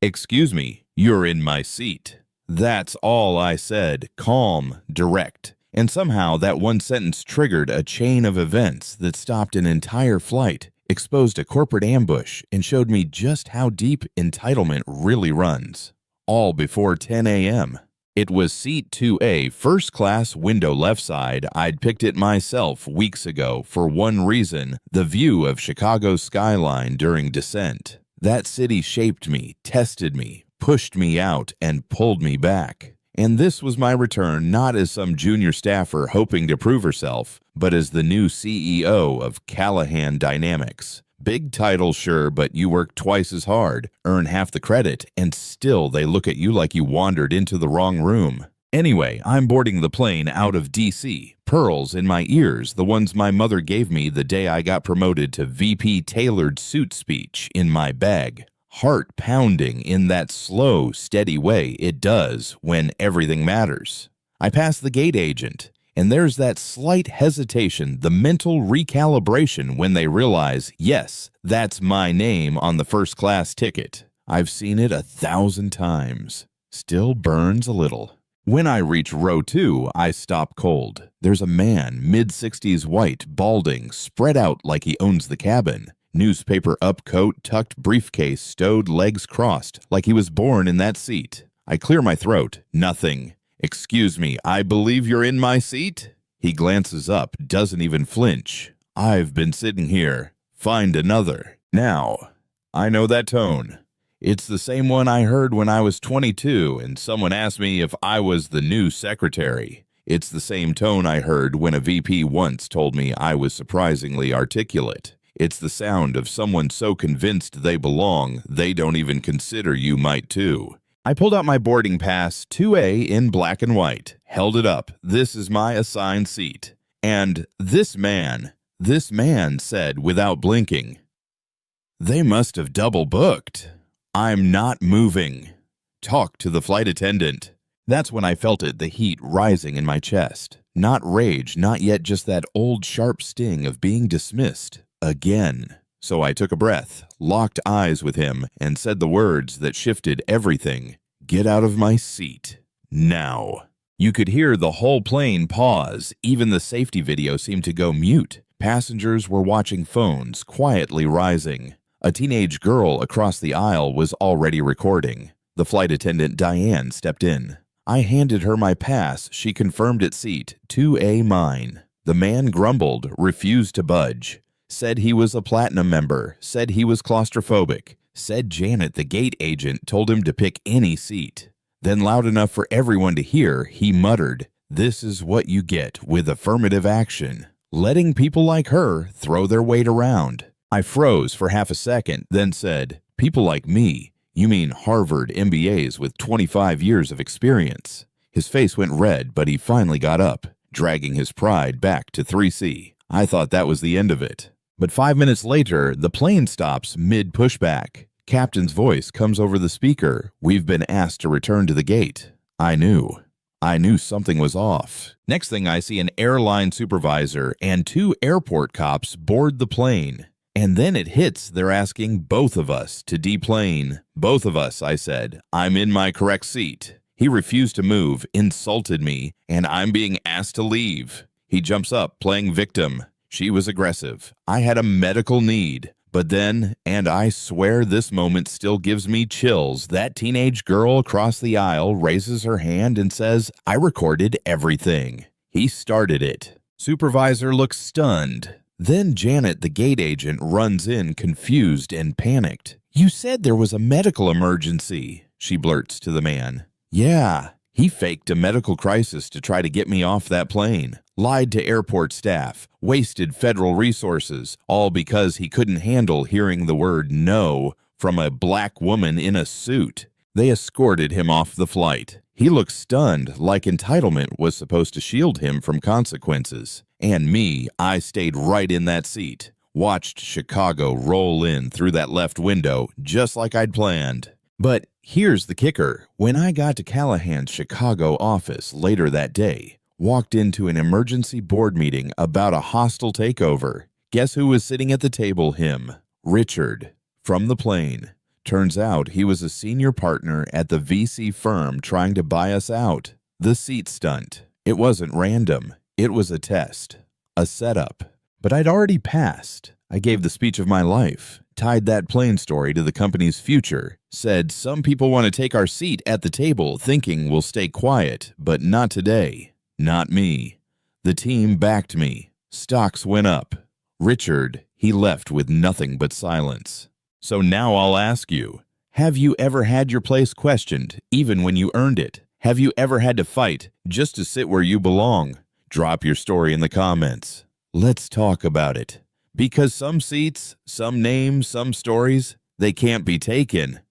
Excuse me, you're in my seat. That's all I said, calm, direct. And somehow that one sentence triggered a chain of events that stopped an entire flight, exposed a corporate ambush, and showed me just how deep entitlement really runs. All before 10 a.m. It was seat 2A, first class, window left side. I'd picked it myself weeks ago for one reason: the view of Chicago's skyline during descent. That city shaped me, tested me, pushed me out, and pulled me back. And this was my return, not as some junior staffer hoping to prove herself, but as the new CEO of Callahan Dynamics. Big title, sure, but you work twice as hard, earn half the credit, and still they look at you like you wandered into the wrong room. Anyway, I'm boarding the plane out of D.C., pearls in my ears, the ones my mother gave me the day I got promoted to VP tailored suit speech, in my bag. Heart pounding in that slow, steady way it does when everything matters. I pass the gate agent, and there's that slight hesitation, the mental recalibration when they realize, yes, that's my name on the first-class ticket. I've seen it 1,000 times. Still burns a little. When I reach row 2, I stop cold. There's a man, mid-60s white, balding, spread out like he owns the cabin. Newspaper up coat, tucked briefcase, stowed, legs crossed, like he was born in that seat. I clear my throat. Nothing. Excuse me, I believe you're in my seat? He glances up, doesn't even flinch. I've been sitting here. Find another. Now, I know that tone. It's the same one I heard when I was 22 and someone asked me if I was the new secretary. It's the same tone I heard when a VP once told me I was surprisingly articulate. It's the sound of someone so convinced they belong, they don't even consider you might too. I pulled out my boarding pass, 2A in black and white, held it up. This is my assigned seat. And this man said without blinking, "They must have double booked. I'm not moving. Talk to the flight attendant." That's when I felt it, the heat rising in my chest. Not rage, not yet just that old sharp sting of being dismissed. Again. So I took a breath, locked eyes with him, and said the words that shifted everything. "Get out of my seat. Now." You could hear the whole plane pause. Even the safety video seemed to go mute. Passengers were watching phones, quietly rising. A teenage girl across the aisle was already recording. The flight attendant, Diane, stepped in. I handed her my pass. She confirmed its seat, 2A mine. The man grumbled, refused to budge. Said he was a platinum member, said he was claustrophobic, said Janet, the gate agent, told him to pick any seat. Then, loud enough for everyone to hear, he muttered, "This is what you get with affirmative action. Letting people like her throw their weight around." I froze for half a second, then said, "People like me? You mean Harvard MBAs with 25 years of experience?" His face went red, but he finally got up, dragging his pride back to 3C. I thought that was the end of it. But 5 minutes later, the plane stops mid-pushback. Captain's voice comes over the speaker. "We've been asked to return to the gate." I knew something was off. Next thing I see, an airline supervisor and 2 airport cops board the plane. And then it hits, they're asking both of us to deplane. "Both of us," I said. "I'm in my correct seat." He refused to move, insulted me, and I'm being asked to leave. He jumps up, playing victim. She was aggressive. I had a medical need. But then, and I swear this moment still gives me chills, that teenage girl across the aisle raises her hand and says, "I recorded everything." He started it. Supervisor looks stunned. Then Janet, the gate agent, runs in, confused and panicked. "You said there was a medical emergency," she blurts to the man. "Yeah, he faked a medical crisis to try to get me off that plane. Lied to airport staff, wasted federal resources, all because he couldn't handle hearing the word no from a black woman in a suit." They escorted him off the flight. He looked stunned, like entitlement was supposed to shield him from consequences. And me, I stayed right in that seat, watched Chicago roll in through that left window just like I'd planned. But here's the kicker. When I got to Callahan's Chicago office later that day, walked into an emergency board meeting about a hostile takeover. Guess who was sitting at the table? Him. Richard. From the plane. Turns out he was a senior partner at the VC firm trying to buy us out. The seat stunt. It wasn't random. It was a test. A setup. But I'd already passed. I gave the speech of my life, tied that plane story to the company's future, said some people want to take our seat at the table thinking we'll stay quiet, but not today. Not me. The team backed me. Stocks went up. Richard, he left with nothing but silence. So now I'll ask you, have you ever had your place questioned, even when you earned it? Have you ever had to fight just to sit where you belong? Drop your story in the comments. Let's talk about it. Because some seats, some names, some stories, they can't be taken.